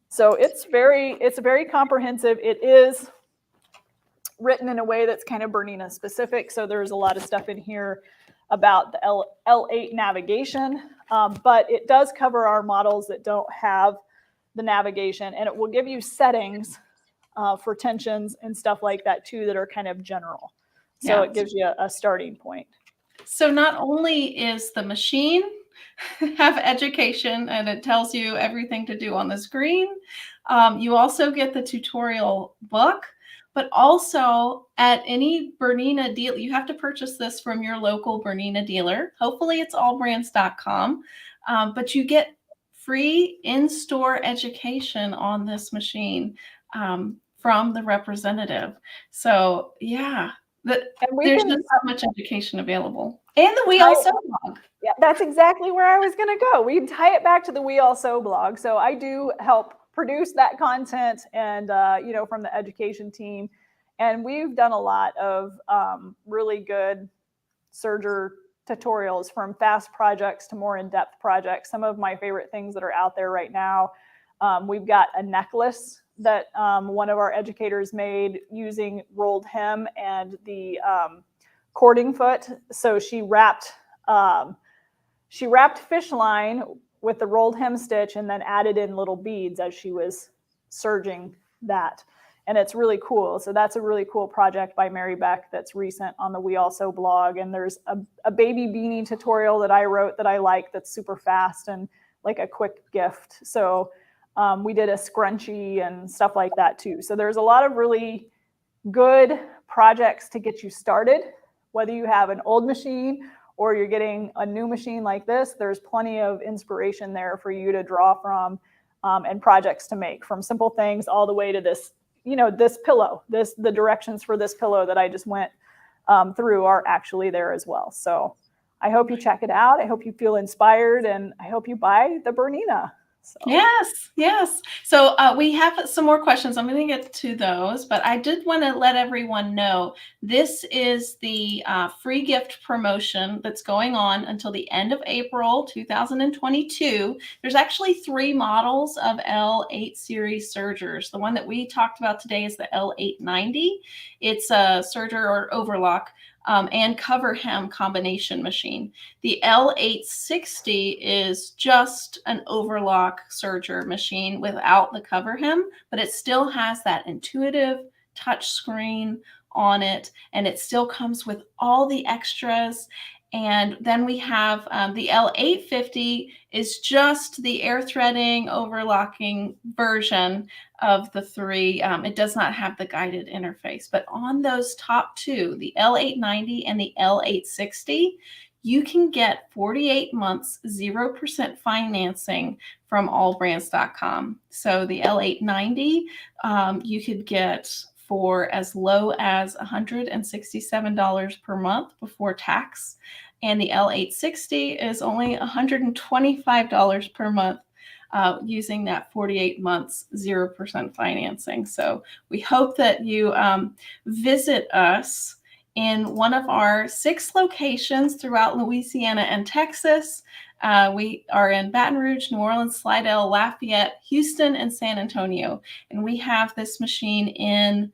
So it's very comprehensive. It is written in a way that's kind of Bernina specific. So there's a lot of stuff in here about the L8 navigation, but it does cover our models that don't have the navigation, and it will give you settings for tensions and stuff like that too that are kind of general. So it gives you a starting point. So not only is the machine have education and it tells you everything to do on the screen, you also get the tutorial book, but also at any Bernina deal, you have to purchase this from your local Bernina dealer. Hopefully it's allbrands.com, but you get free in-store education on this machine from the representative. So yeah, there's just so much education available. And the We All Sew blog. Yeah, that's exactly where I was going to go. We tie it back to the We All Sew blog. So I do help produce that content and, from the education team. And we've done a lot of really good Serger tutorials, from fast projects to more in-depth projects. Some of my favorite things that are out there right now, we've got a necklace that one of our educators made using rolled hem and the cording foot. So she wrapped fish line with the rolled hem stitch and then added in little beads as she was serging that. And it's really cool. So that's a really cool project by Mary Beck that's recent on the We All Sew blog. And there's a baby beanie tutorial that I wrote that I like that's super fast and like a quick gift. So we did a scrunchie and stuff like that too. So there's a lot of really good projects to get you started. Whether you have an old machine or you're getting a new machine like this, there's plenty of inspiration there for you to draw from and projects to make, from simple things all the way to this, this pillow. The directions for this pillow that I just went through are actually there as well. So I hope you check it out. I hope you feel inspired, and I hope you buy the Bernina. So. Yes. So we have some more questions. I'm going to get to those, but I did want to let everyone know this is the free gift promotion that's going on until the end of April 2022. There's actually 3 models of L8 series sergers. The one that we talked about today is the L890. It's a serger or overlock and cover hem combination machine. The L860 is just an overlock serger machine without the cover hem, but it still has that intuitive touch screen on it, and it still comes with all the extras. And then we have the L850 is just the air threading overlocking version of the 3. It does not have the guided interface, but on those top 2, the L890 and the L860, you can get 48 months, 0% financing from allbrands.com. So the L890, you could get for as low as $167 per month before tax. And the L860 is only $125 per month using that 48 months 0% financing. So we hope that you visit us in one of our 6 locations throughout Louisiana and Texas. We are in Baton Rouge, New Orleans, Slidell, Lafayette, Houston, and San Antonio. And we have this machine in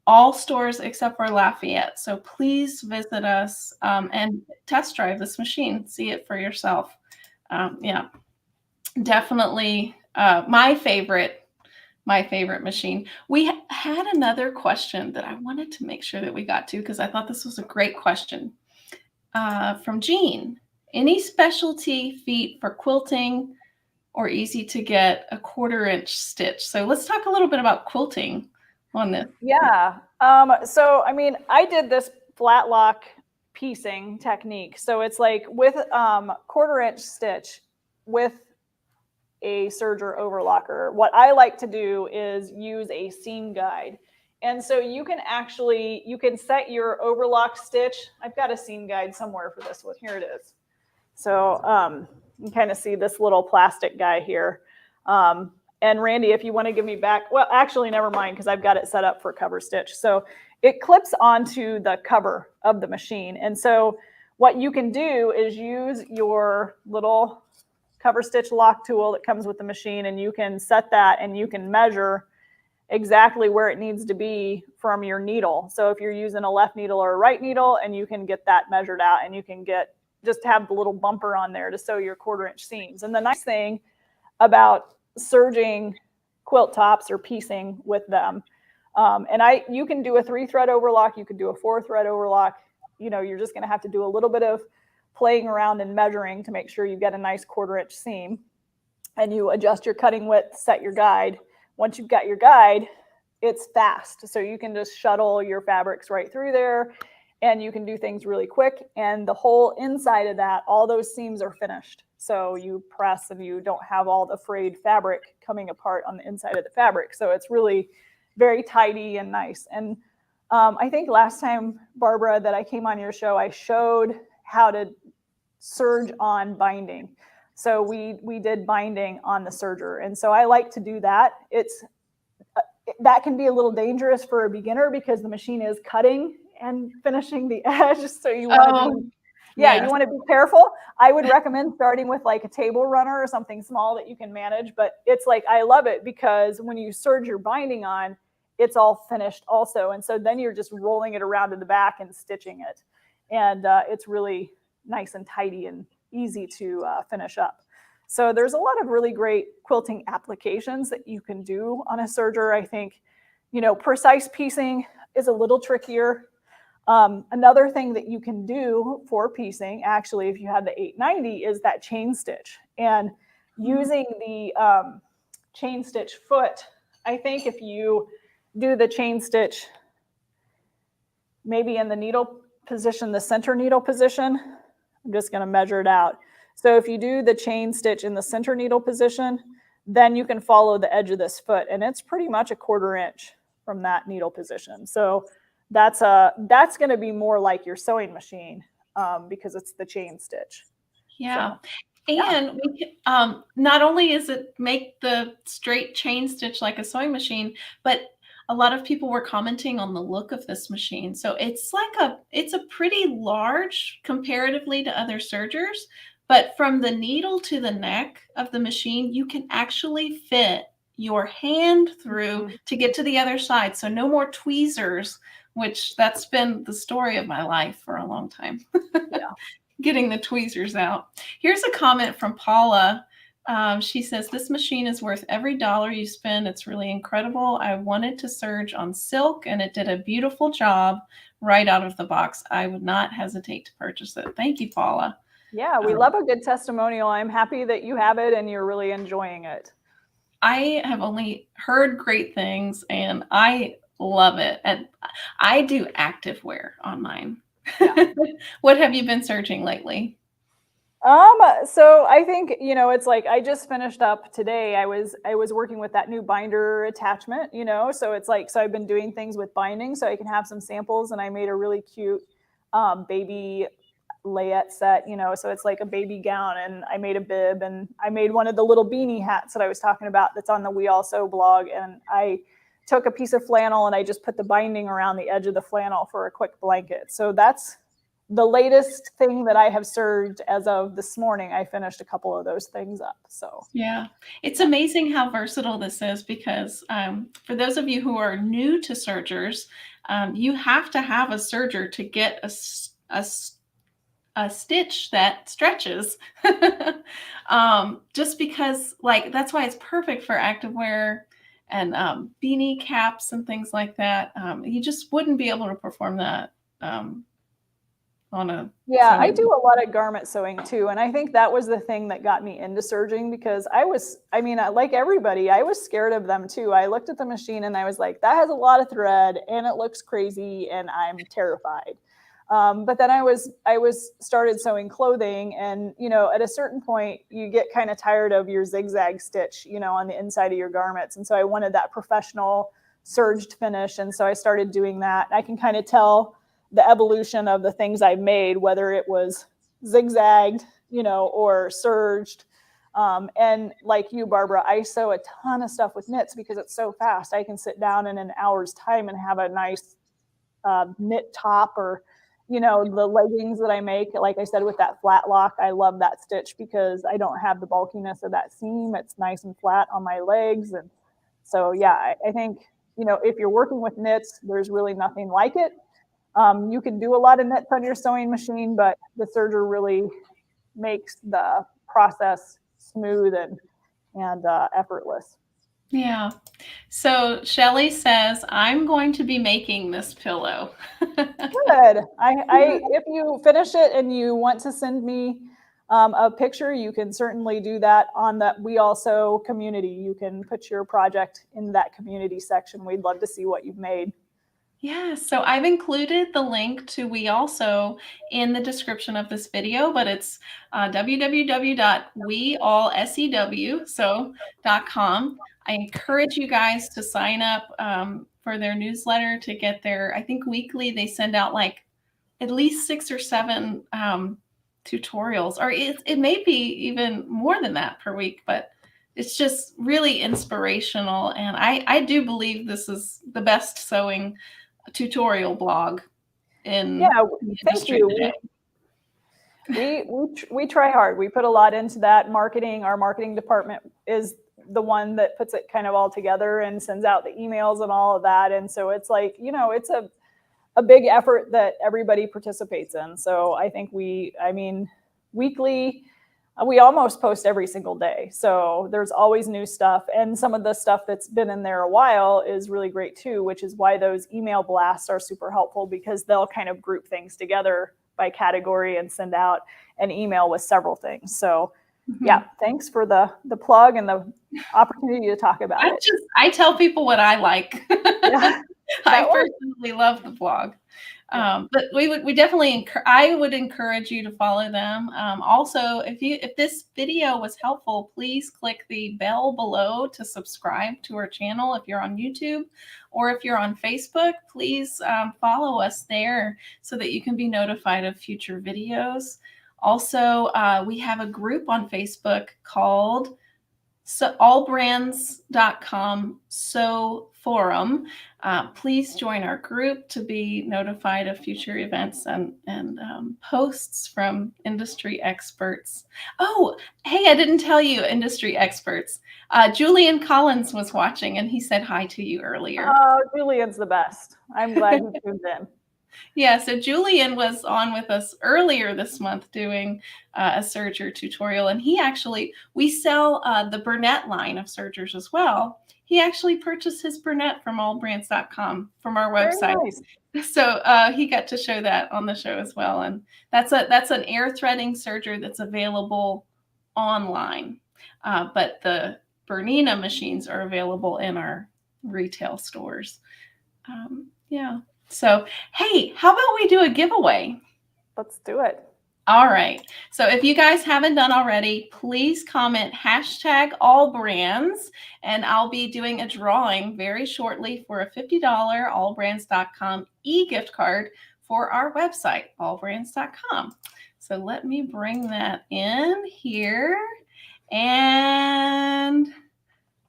all stores except for Lafayette. So please visit us and test drive this machine. See it for yourself. Yeah, definitely my favorite machine. We had another question that I wanted to make sure that we got to because I thought this was a great question from Jean. Any specialty feet for quilting or easy to get a 1/4 inch stitch? So let's talk a little bit about quilting on this. Yeah. So, I mean, I did this flat lock piecing technique. So it's like with 1/4 inch stitch with a serger overlocker. What I like to do is use a seam guide. And so you can set your overlock stitch. I've got a seam guide somewhere for this one. Here it is. So you can kind of see this little plastic guy here. And Randy, if you want to give me back, well, actually, never mind, because I've got it set up for cover stitch. So it clips onto the cover of the machine. And so what you can do is use your little cover stitch lock tool that comes with the machine, and you can set that and you can measure exactly where it needs to be from your needle. So if you're using a left needle or a right needle, and you can get that measured out, and you can just have the little bumper on there to sew your 1/4 inch seams. And the nice thing about serging quilt tops or piecing with them, you can do a 3-thread overlock, you could do a 4-thread overlock. You know, you're just going to have to do a little bit of playing around and measuring to make sure you get a nice 1/4 inch seam, and you adjust your cutting width, set your guide. Once you've got your guide, it's fast. So you can just shuttle your fabrics right through there, and you can do things really quick. And the whole inside of that, all those seams are finished. So you press and you don't have all the frayed fabric coming apart on the inside of the fabric. So it's really very tidy and nice. And I think last time, Barbara, that I came on your show, I showed how to serge on binding. So we did binding on the serger. And so I like to do that. That can be a little dangerous for a beginner because the machine is cutting and finishing the edge. So you want to you want to be careful. I would recommend starting with like a table runner or something small that you can manage. But it's like, I love it because when you serge your binding on, it's all finished also. And so then you're just rolling it around to the back and stitching it. And it's really nice and tidy and easy to finish up. So there's a lot of really great quilting applications that you can do on a serger. I think, precise piecing is a little trickier. Another thing that you can do for piecing, actually, if you have the 890, is that chain stitch. And using the chain stitch foot, I think if you do the chain stitch maybe in the needle position, the center needle position, I'm just going to measure it out. So if you do the chain stitch in the center needle position, then you can follow the edge of this foot, and it's pretty much a 1/4 inch from that needle position. So that's going to be more like your sewing machine because it's the chain stitch. Yeah. So, and we can, not only is it make the straight chain stitch like a sewing machine, but a lot of people were commenting on the look of this machine. So it's a pretty large comparatively to other sergers, but from the needle to the neck of the machine, you can actually fit your hand through to get to the other side. So no more tweezers, which that's been the story of my life for a long time. Yeah. Getting the tweezers out. Here's a comment from Paula. She says, this machine is worth every dollar you spend. It's really incredible. I wanted to serge on silk, and it did a beautiful job right out of the box. I would not hesitate to purchase it. Thank you, Paula. Yeah, we love a good testimonial. I'm happy that you have it and you're really enjoying it. I have only heard great things, and I love it. And I do active wear on mine. Yeah. What have you been searching lately? So I think, it's like I just finished up today. I was working with that new binder attachment, so it's like, so I've been doing things with binding so I can have some samples, and I made a really cute baby layette set, so it's like a baby gown, and I made a bib, and I made one of the little beanie hats that I was talking about that's on the We Also blog, and I took a piece of flannel and I just put the binding around the edge of the flannel for a quick blanket. So that's the latest thing that I have serged as of this morning. I finished a couple of those things up. So yeah, it's amazing how versatile this is, because for those of you who are new to sergers, you have to have a serger to get a stitch that stretches. Just because, like, that's why it's perfect for activewear and beanie caps and things like that. You just wouldn't be able to perform that on a yeah, I sewing. do a lot of garment sewing too. And I think that was the thing that got me into serging, because like everybody, I was scared of them too. I looked at the machine and I was like, that has a lot of thread and it looks crazy and I'm terrified. But then I was started sewing clothing, and at a certain point you get kind of tired of your zigzag stitch, on the inside of your garments. And so I wanted that professional serged finish. And so I started doing that. I can kind of tell the evolution of the things I've made, whether it was zigzagged, or serged. And like you, Barbara, I sew a ton of stuff with knits because it's so fast. I can sit down in an hour's time and have a nice knit top, or, the leggings that I make, like I said, with that flat lock. I love that stitch because I don't have the bulkiness of that seam. It's nice and flat on my legs. And so, yeah, I think, if you're working with knits, there's really nothing like it. You can do a lot of knits on your sewing machine, but the serger really makes the process smooth and effortless. Yeah. So Shelly says, I'm going to be making this pillow. Good. If you finish it and you want to send me a picture, you can certainly do that on the We Also community. You can put your project in that community section. We'd love to see what you've made. Yeah, so I've included the link to We Also in the description of this video, but it's www.weallsew.com. I encourage you guys to sign up for their newsletter to get their, I think weekly they send out like at least 6 or 7 tutorials, or it may be even more than that per week, but it's just really inspirational. And I do believe this is the best sewing tutorial blog in the industry today. We try hard. We put a lot into that. Our marketing department is the one that puts it kind of all together and sends out the emails and all of that. And so it's like, it's a big effort that everybody participates in. So I think weekly, we almost post every single day. So there's always new stuff. And some of the stuff that's been in there a while is really great too, which is why those email blasts are super helpful, because they'll kind of group things together by category and send out an email with several things. So yeah, thanks for the plug and the opportunity to talk about it. I tell people what I like. Yeah, I personally love the blog. But we definitely I would encourage you to follow them. Also, if this video was helpful, please click the bell below to subscribe to our channel. If you're on YouTube or if you're on Facebook, please follow us there so that you can be notified of future videos. Also, we have a group on Facebook called AllBrands.com Sew Forum. Please join our group to be notified of future events and posts from industry experts. Oh, hey, I didn't tell you, industry experts. Julian Collins was watching and he said hi to you earlier. Oh, Julian's the best. I'm glad he tuned in. Yeah, so Julian was on with us earlier this month doing a serger tutorial, and we sell the Bernina line of sergers as well. He actually purchased his Bernina from AllBrands.com from our website. Nice. So he got to show that on the show as well, and that's an air threading serger that's available online, but the Bernina machines are available in our retail stores. Yeah. So, hey, how about we do a giveaway? Let's do it. All right. So if you guys haven't done already, please comment #AllBrands, and I'll be doing a drawing very shortly for a $50 AllBrands.com e-gift card for our website, AllBrands.com. So let me bring that in here, and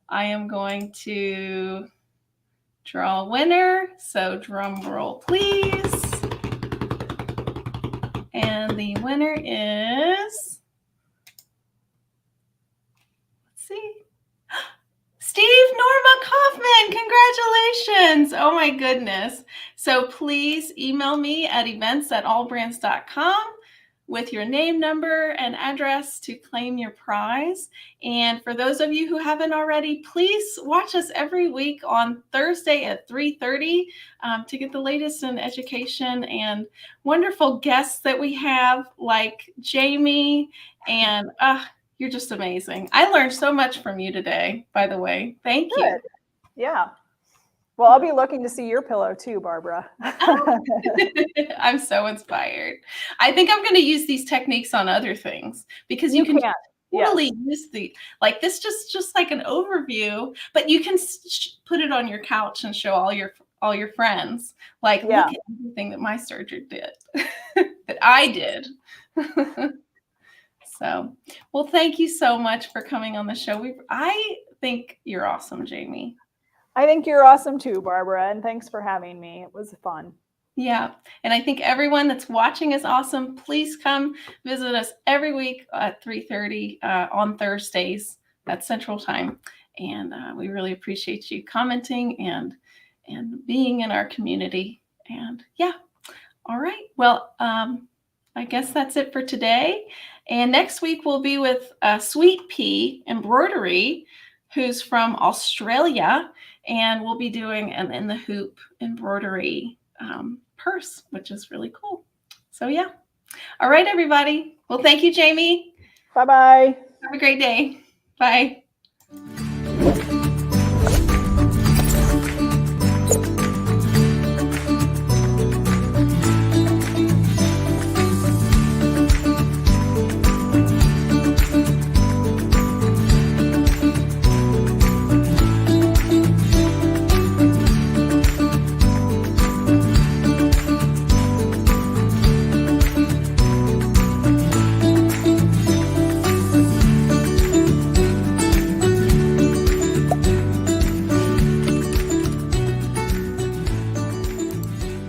I am going to draw a winner. So drum roll, please. And the winner is, let's see, Steve Norma Kaufman. Congratulations. Oh my goodness. So please email me at events@allbrands.com with your name, number, and address to claim your prize. And for those of you who haven't already, please watch us every week on Thursday at 3:30 to get the latest in education and wonderful guests that we have, like Jaime. And you're just amazing. I learned so much from you today, by the way. Thank you. Yeah. Well, I'll be looking to see your pillow too, Barbara. I'm so inspired. I think I'm going to use these techniques on other things, because you can totally use like this, just like an overview, but you can put it on your couch and show all your friends, like, look at everything that my Serger did, that I did. So, well, thank you so much for coming on the show. I think you're awesome, Jaime. I think you're awesome too, Barbara, and thanks for having me. It was fun. Yeah, and I think everyone that's watching is awesome. Please come visit us every week at 3:30 on Thursdays. That's Central Time, and we really appreciate you commenting and being in our community. And yeah, all right. Well, I guess that's it for today. And next week we'll be with Sweet Pea Embroidery, who's from Australia, and we'll be doing an in the hoop embroidery purse, which is really cool. So yeah. All right, everybody. Well, thank you, Jaime. Bye-bye. Have a great day. Bye.